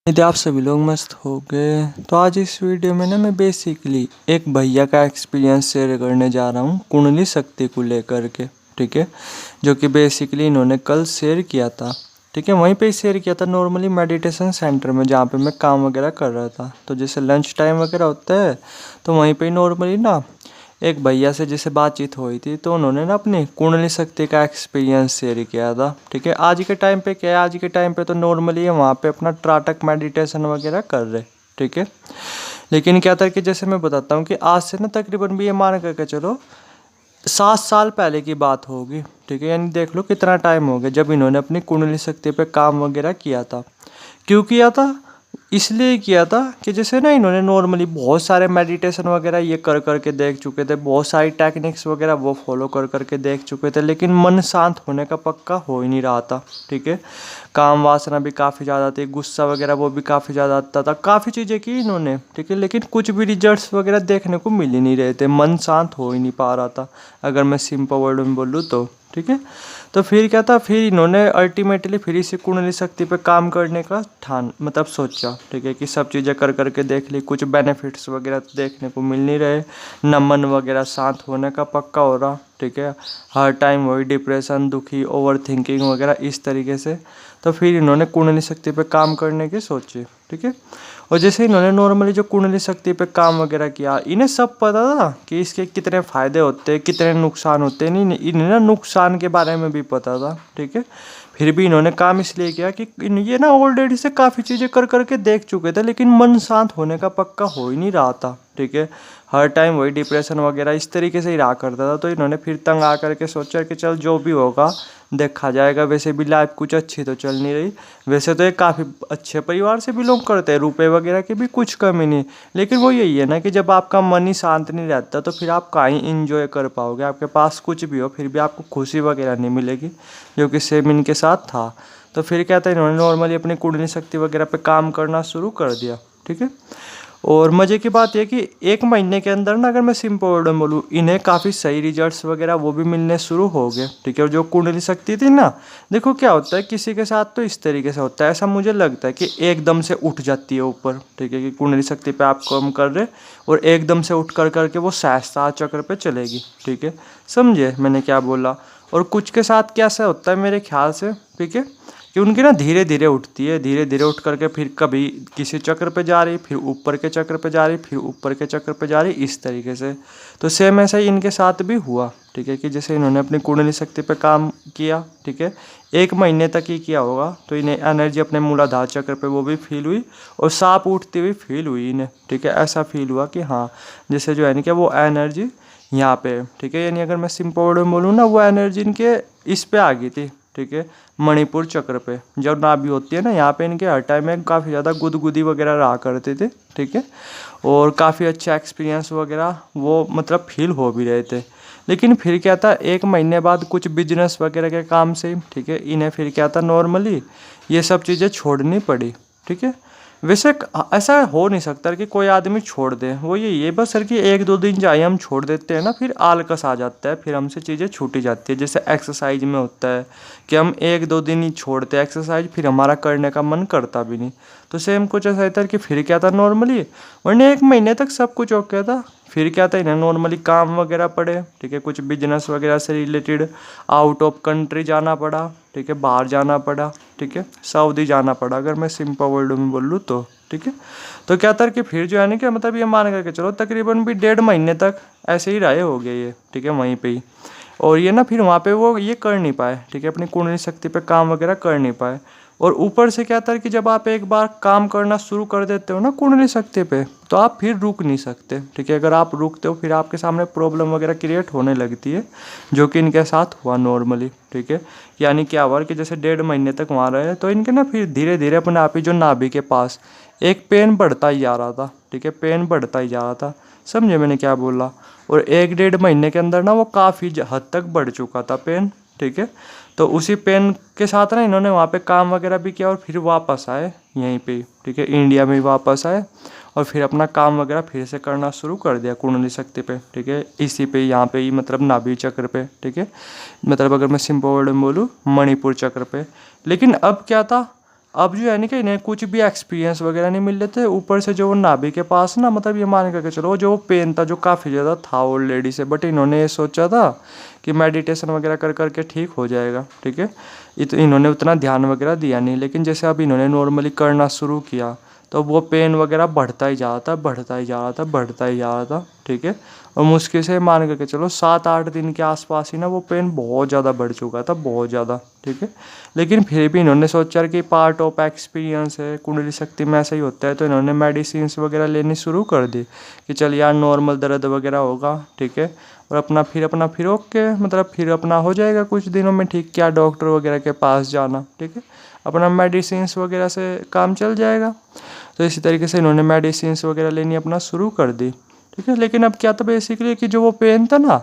यदि आप सभी लोग मस्त हो गए तो आज इस वीडियो में ना मैं बेसिकली एक भैया का एक्सपीरियंस शेयर करने जा रहा हूँ कुंडली शक्ति को लेकर के। ठीक है, जो कि बेसिकली इन्होंने कल शेयर किया था। ठीक है, वहीं पे शेयर किया था नॉर्मली मेडिटेशन सेंटर में जहाँ पे मैं काम वगैरह कर रहा था। तो जैसे लंच टाइम वगैरह होता है तो वहीं पे नॉर्मली ना एक भैया से जैसे बातचीत हुई थी तो उन्होंने ना अपनी कुंडली शक्ति का एक्सपीरियंस शेयर किया था। ठीक है, आज के टाइम पे क्या है, आज के टाइम पे तो नॉर्मली वहाँ पे अपना त्राटक मेडिटेशन वगैरह कर रहे। ठीक है, लेकिन क्या था कि जैसे मैं बताता हूँ कि आज से ना तकरीबन भी ये मान करके चलो 7 साल पहले की बात होगी। ठीक है, यानी देख लो कितना टाइम हो गया जब इन्होंने अपनी कुंडली शक्ति पे काम वगैरह किया था। क्यों किया था? इसलिए किया था कि जैसे ना इन्होंने नॉर्मली बहुत सारे मेडिटेशन वगैरह ये कर करके देख चुके थे, बहुत सारी टेक्निक्स वगैरह वो फॉलो कर करके देख चुके थे, लेकिन मन शांत होने का पक्का हो ही नहीं रहा था। ठीक है, काम वासना भी काफ़ी ज़्यादा थी, गुस्सा वगैरह वो भी काफ़ी ज़्यादा आता था, काफ़ी चीज़ें की इन्होंने। ठीक है, लेकिन कुछ भी रिजल्ट्स वगैरह देखने को मिल ही नहीं रहे थे, मन शांत हो ही नहीं पा रहा था, अगर मैं सिंपल वर्ड में बोलूँ तो। ठीक है, तो फिर क्या था, फिर इन्होंने अल्टीमेटली फिर इसी कुंडली शक्ति पे काम करने का ठान मतलब सोचा। ठीक है, कि सब चीज़ें कर करके देख ली, कुछ बेनिफिट्स वगैरह देखने को मिल नहीं रहे, न मन वगैरह शांत होने का पक्का हो रहा। ठीक है, हर टाइम वही डिप्रेशन, दुखी, ओवर थिंकिंग वगैरह इस तरीके से। तो फिर इन्होंने कुंडली शक्ति पे काम करने की सोची। ठीक है, और जैसे इन्होंने नॉर्मली जो कुंडली शक्ति पे काम वगैरह किया, इन्हें सब पता था कि इसके कितने फ़ायदे होते हैं, कितने नुकसान होते हैं। नहीं, इन्हें ना नुकसान के बारे में भी पता था। ठीक है, फिर भी इन्होंने काम इसलिए किया कि ये ना ऑलरेडी से काफ़ी चीज़ें कर करके देख चुके थे, लेकिन मन शांत होने का पक्का हो ही नहीं रहा था। ठीक है, हर टाइम वही डिप्रेशन वगैरह इस तरीके से ही रहा करता था। तो इन्होंने फिर तंग आ करके सोचा कि चल जो भी होगा देखा जाएगा। वैसे भी लाइफ कुछ अच्छी तो चल नहीं रही, वैसे तो ये काफ़ी अच्छे परिवार से बिलोंग करते हैं, रुपए वगैरह की भी कुछ कमी नहीं, लेकिन वो यही है ना कि जब आपका मन ही शांत नहीं रहता तो फिर आप कहीं इंजॉय कर पाओगे। आपके पास कुछ भी हो फिर भी आपको खुशी वगैरह नहीं मिलेगी, जो कि सेम इनके साथ था। तो फिर क्या था, इन्होंने नॉर्मली अपनी कुंडली शक्ति वगैरह पे काम करना शुरू कर दिया। ठीक है, और मज़े की बात यह कि 1 महीने के अंदर ना, अगर मैं सिंपल वर्ड में बोलूँ, इन्हें काफ़ी सही रिजल्ट्स वगैरह वो भी मिलने शुरू हो गए। ठीक है, और जो कुंडली शक्ति थी ना, देखो क्या होता है किसी के साथ तो इस तरीके से होता है, ऐसा मुझे लगता है कि एकदम से उठ जाती है ऊपर। ठीक है, कि कुंडली शक्ति पे आप काम कर रहे और एकदम से उठ कर करके वो सहस्त्र चक्र पे चलेगी। ठीक है, समझे मैंने क्या बोला? और कुछ के साथ कैसा होता है मेरे ख्याल से, ठीक है, कि उनकी ना धीरे धीरे उठती है, धीरे धीरे उठ करके फिर कभी किसी चक्र पे जा रही, फिर ऊपर के चक्र पे जा रही, फिर ऊपर के चक्र पे जा रही, इस तरीके से। तो सेम ऐसा ही इनके साथ भी हुआ। ठीक है, कि जैसे इन्होंने अपनी कुंडली शक्ति पे काम किया, ठीक है, 1 महीने तक ही किया होगा, तो इन्हें एनर्जी अपने मूलाधार चक्र पे वो भी फील हुई और सांप उठती हुई फील हुई इन्हें। ठीक है, ऐसा फील हुआ कि हाँ, जैसे जो है ना कि वो एनर्जी यहाँ पे, ठीक है, यानी अगर मैं सिंपल वर्ड में बोलूँ ना, वो एनर्जी इनके इस पे आ गई थी। ठीक है, मणिपुर चक्र पे जब नाभि होती है ना, यहाँ पे इनके हर टाइम में काफ़ी ज़्यादा गुदगुदी वगैरह रहा करते थे। ठीक है, और काफ़ी अच्छा एक्सपीरियंस वगैरह वो मतलब फील हो भी रहे थे। लेकिन फिर क्या था, 1 महीने बाद कुछ बिजनेस वगैरह के काम से, ठीक है, इन्हें फिर क्या था, नॉर्मली ये सब चीज़ें छोड़नी पड़ी। ठीक है, वैसे ऐसा हो नहीं सकता कि कोई आदमी छोड़ दे, वो ये बस सर कि 1-2 दिन जाए हम छोड़ देते हैं ना, फिर आलकस आ जाता है, फिर हमसे चीज़ें छूटी जाती है। जैसे एक्सरसाइज में होता है कि हम 1-2 दिन ही छोड़ते हैं एक्सरसाइज, फिर हमारा करने का मन करता भी नहीं। तो सेम कुछ ऐसा था कि फिर क्या था, नॉर्मली वरना 1 महीने तक सब कुछ ओके था। फिर क्या था, इन्हें नॉर्मली काम वगैरह पड़े। ठीक है, कुछ बिजनेस वगैरह से रिलेटेड आउट ऑफ कंट्री जाना पड़ा। ठीक है, बाहर जाना पड़ा। ठीक है, सऊदी जाना पड़ा, अगर मैं सिंपल वर्ड में बोलूँ तो। ठीक है, तो क्या था कि फिर जो है ना कि मतलब ये मान करके चलो तकरीबन भी 1.5 महीने तक ऐसे ही रहे हो गए ये। ठीक है, वहीं पे ही, और ये ना फिर वहाँ पे वो ये कर नहीं पाए। ठीक है, अपनी कुंडली शक्ति पे काम वगैरह कर नहीं पाए। और ऊपर से क्या था कि जब आप एक बार काम करना शुरू कर देते हो ना कुंडली शक्ति पे, तो आप फिर रुक नहीं सकते। ठीक है, अगर आप रुकते हो फिर आपके सामने प्रॉब्लम वगैरह क्रिएट होने लगती है, जो कि इनके साथ हुआ नॉर्मली। ठीक है, यानी क्या हुआ कि जैसे 1.5 महीने तक वहाँ रहे तो इनके ना फिर धीरे धीरे अपने आप ही जो नाभि के पास एक पेन बढ़ता ही जा रहा था। ठीक है, पेन बढ़ता ही जा रहा था, समझे मैंने क्या बोला? और 1-1.5 महीने के अंदर ना वो काफ़ी हद तक बढ़ चुका था पेन। ठीक है, तो उसी पेन के साथ ना इन्होंने वहाँ पे काम वगैरह भी किया और फिर वापस आए यहीं पे। ठीक है, इंडिया में ही वापस आए और फिर अपना काम वगैरह फिर से करना शुरू कर दिया कुंडली शक्ति पे। ठीक है, इसी पे यहाँ पे ही मतलब नाभि चक्र पे। ठीक है, मतलब अगर मैं सिंपल वर्ड में बोलूँ, मणिपुर चक्र पे। लेकिन अब क्या था, अब जो है ना कि इन्हें कुछ भी एक्सपीरियंस वगैरह नहीं मिल रहे थे, ऊपर से जो वो नाभि के पास ना, मतलब ये मान करके चलो जो पेन था जो काफ़ी ज़्यादा था ओल्ड लेडी से, बट इन्होंने ये सोचा था कि मेडिटेशन वगैरह कर करके ठीक हो जाएगा, ठीक है। इन्होंने उतना ध्यान वगैरह दिया नहीं, लेकिन जैसे अब इन्होंने नॉर्मली करना शुरू किया तो वो पेन वगैरह बढ़ता ही जा रहा था, बढ़ता ही जा रहा था, बढ़ता ही जा रहा था, ठीक है। और मुश्किल से मान करके चलो 7-8 दिन के आसपास ही ना वो पेन बहुत ज़्यादा बढ़ चुका था, बहुत ज़्यादा, ठीक है। लेकिन फिर भी इन्होंने सोचा कि पार्ट ऑफ एक्सपीरियंस है, कुंडली शक्ति में ऐसा ही होता है, तो इन्होंने मेडिसिन वगैरह लेनी शुरू कर दी कि चल यार नॉर्मल दर्द वगैरह होगा, ठीक है। और अपना फिर ओके, मतलब फिर अपना हो जाएगा कुछ दिनों में ठीक, क्या डॉक्टर वगैरह के पास जाना, ठीक है। अपना मेडिसिन वगैरह से काम चल जाएगा। तो इसी तरीके से इन्होंने मेडिसिन वगैरह लेनी अपना शुरू कर दी, ठीक है। लेकिन अब क्या था बेसिकली कि जो वो पेन था ना,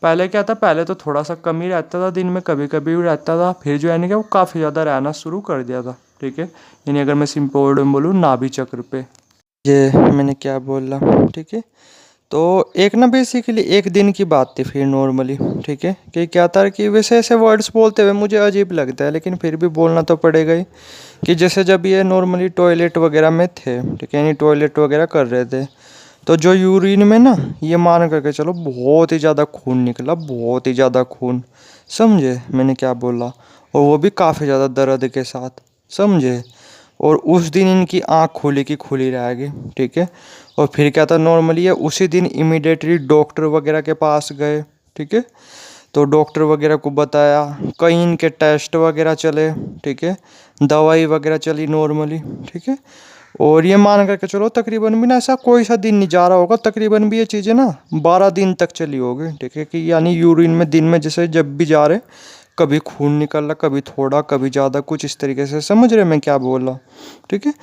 पहले क्या था, पहले तो थोड़ा सा कम ही रहता था, दिन में कभी कभी भी रहता था, फिर जो है ना कि वो काफ़ी ज़्यादा रहना शुरू कर दिया था, ठीक है। यानी अगर मैं सिंपल वर्ड में बोलूँ, नाभि चक्र पे। ये मैंने क्या बोला, ठीक है। तो एक ना बेसिकली एक दिन की बात थी फिर नॉर्मली, ठीक है, कि क्या था कि वैसे ऐसे वर्ड्स बोलते हुए मुझे अजीब लगता है, लेकिन फिर भी बोलना तो पड़ेगा ही, कि जैसे जब ये नॉर्मली टॉयलेट वगैरह में थे, ठीक है, यानी टॉयलेट वगैरह कर रहे थे, तो जो यूरिन में ना, ये मान करके चलो बहुत ही ज़्यादा खून निकला, बहुत ही ज़्यादा खून, समझे मैंने क्या बोला। और वो भी काफ़ी ज़्यादा दर्द के साथ, समझे। और उस दिन इनकी आँख खुली की खुली रह गई, ठीक है। और फिर क्या था, नॉर्मली ये उसी दिन इमीडिएटली डॉक्टर वगैरह के पास गए, ठीक है। तो डॉक्टर वगैरह को बताया, कई इनके टेस्ट वगैरह चले, ठीक है, दवाई वगैरह चली नॉर्मली, ठीक है। और ये मान करके चलो तकरीबन भी ना ऐसा कोई सा दिन नहीं जा रहा होगा, तकरीबन भी ये चीज़ें ना 12 दिन तक चली होगी, ठीक है। कि यानी यूरिन में दिन में जैसे जब भी जा रहे, कभी खून निकल रहा, कभी थोड़ा, कभी ज़्यादा, कुछ इस तरीके से, समझ रहे मैं क्या बोल रहा हूँ, ठीक है।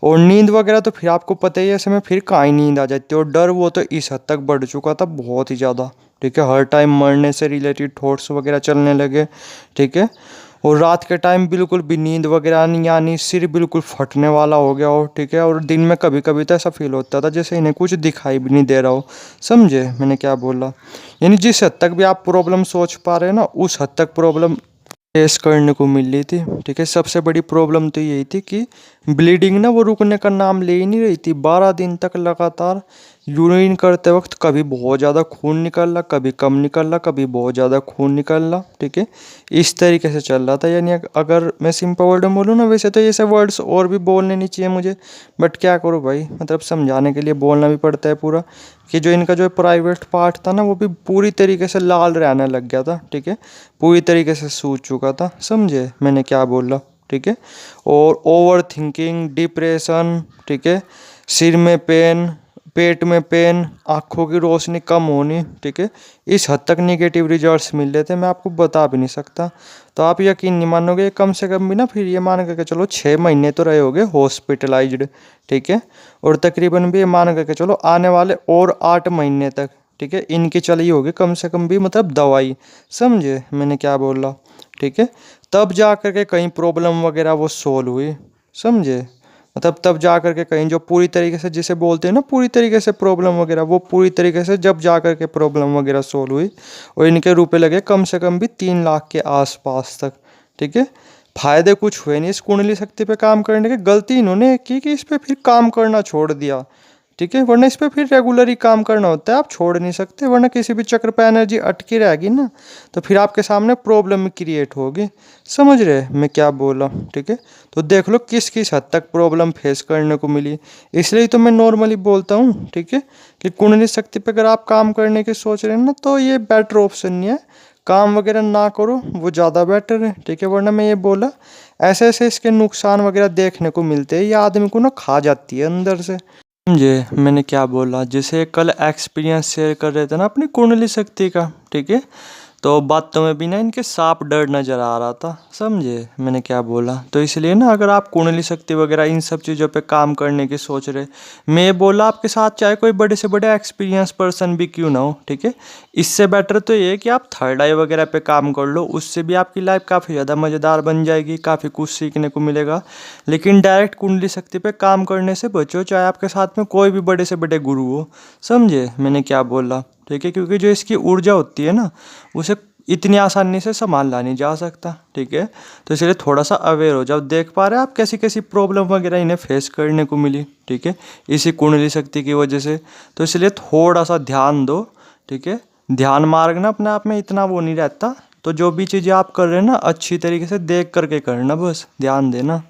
और नींद वगैरह तो फिर आपको पता ही है, ऐसे में फिर कहाँ ही नींद आ जाती है। और डर वो तो इस हद तक बढ़ चुका था, बहुत ही ज़्यादा, ठीक है। हर टाइम मरने से रिलेटेड थॉट्स वगैरह चलने लगे, ठीक है। और रात के टाइम बिल्कुल भी नींद वगैरह नहीं, यानी सिर बिल्कुल फटने वाला हो गया हो, ठीक है। और दिन में कभी कभी तो ऐसा फील होता था जैसे इन्हें कुछ दिखाई भी नहीं दे रहा हो, समझे मैंने क्या बोला। यानी जिस हद तक भी आप प्रॉब्लम सोच पा रहे हैं ना, उस हद तक प्रॉब्लम फेस करने को मिल रही थी, ठीक है। सबसे बड़ी प्रॉब्लम तो यही थी कि ब्लीडिंग ना वो रुकने का नाम ले ही नहीं रही थी। 12 दिन तक लगातार यूरिन करते वक्त कभी बहुत ज़्यादा खून निकल रहा, कभी कम निकल रहा, कभी बहुत ज़्यादा खून निकल रहा, ठीक है। इस तरीके से चल रहा था। यानी अगर मैं सिंपल वर्ड में बोलूँ ना, वैसे तो ऐसे वर्ड्स और भी बोलने नहीं चाहिए मुझे, बट क्या करूँ भाई, मतलब समझाने के लिए बोलना भी पड़ता है पूरा, कि जो इनका जो प्राइवेट पार्ट था ना, वो भी पूरी तरीके से लाल रहने लग गया था, ठीक है। पूरी तरीके से सूज चुका था, समझे मैंने क्या बोला, ठीक है। और ओवर थिंकिंग, डिप्रेशन, ठीक है, सिर में पेन, पेट में पेन, आँखों की रोशनी कम होनी, ठीक है। इस हद तक निगेटिव रिजल्ट्स मिल रहे थे, मैं आपको बता भी नहीं सकता। तो आप यकीन नहीं मानोगे, कम से कम भी ना फिर ये मान करके चलो 6 महीने तो रहे होगे हॉस्पिटलाइज्ड, ठीक है। और तकरीबन भी ये मान करके चलो आने वाले और 8 महीने तक, ठीक है, इनकी चली होगी कम से कम भी, मतलब दवाई, समझे मैंने क्या बोला, ठीक है। तब जा कर के कहीं प्रॉब्लम वगैरह वो सोल्व हुई, समझे। मतलब तब जा कर के कहीं जो पूरी तरीके से जिसे बोलते हैं ना पूरी तरीके से प्रॉब्लम वगैरह, वो पूरी तरीके से जब जा कर के प्रॉब्लम वगैरह सोल्व हुई। और इनके रुपए लगे कम से कम भी 3 लाख के आसपास तक, ठीक है। फायदे कुछ हुए नहीं इस कुंडली शक्ति पे काम करने के, गलती इन्होंने की कि इस पे फिर काम करना छोड़ दिया, ठीक है। वरना इस पे फिर रेगुलर ही काम करना होता है, आप छोड़ नहीं सकते, वरना किसी भी चक्र पे एनर्जी अटकी रहेगी ना, तो फिर आपके सामने प्रॉब्लम क्रिएट होगी, समझ रहे मैं क्या बोला, ठीक है। तो देख लो किस किस हद तक प्रॉब्लम फेस करने को मिली। इसलिए तो मैं नॉर्मली बोलता हूँ, ठीक है, कि कुंडली शक्ति पे अगर आप काम करने की सोच रहे हैं ना, तो ये बेटर ऑप्शन नहीं है, काम वगैरह ना करो, वो ज़्यादा बेटर है, ठीक है। वरना मैं ये बोला, ऐसे ऐसे इसके नुकसान वगैरह देखने को मिलते हैं, ये आदमी को ना खा जाती है अंदर से, समझे मैंने क्या बोला। जैसे कल एक्सपीरियंस शेयर कर रहे थे ना अपनी कुंडली शक्ति का, ठीक है, तो बातों में भी ना इनके साफ डर नज़र आ रहा था, समझे मैंने क्या बोला। तो इसलिए ना अगर आप कुंडली शक्ति वगैरह इन सब चीज़ों पे काम करने की सोच रहे, मैं बोला आपके साथ चाहे कोई बड़े से बड़े एक्सपीरियंस पर्सन भी क्यों ना हो, ठीक है। इससे बेटर तो ये है कि आप थर्ड आई वगैरह पे काम कर लो, उससे भी आपकी लाइफ काफ़ी ज़्यादा मज़ेदार बन जाएगी, काफ़ी कुछ सीखने को मिलेगा। लेकिन डायरेक्ट कुंडली शक्ति पे काम करने से बचो, चाहे आपके साथ में कोई भी बड़े से बड़े गुरु हो, समझे मैंने क्या बोला, ठीक है। क्योंकि जो इसकी ऊर्जा होती है ना, उसे इतनी आसानी से संभाला नहीं जा सकता, ठीक है। तो इसलिए थोड़ा सा अवेयर हो जाओ, देख पा रहे हैं आप कैसी कैसी प्रॉब्लम वगैरह इन्हें फेस करने को मिली, ठीक है, इसी कुंडली शक्ति की वजह से। तो इसलिए थोड़ा सा ध्यान दो, ठीक है। ध्यान मार्ग ना अपने आप में इतना वो नहीं रहता, तो जो भी चीज़ें आप कर रहे हैं ना अच्छी तरीके से देख करके करना, बस ध्यान देना।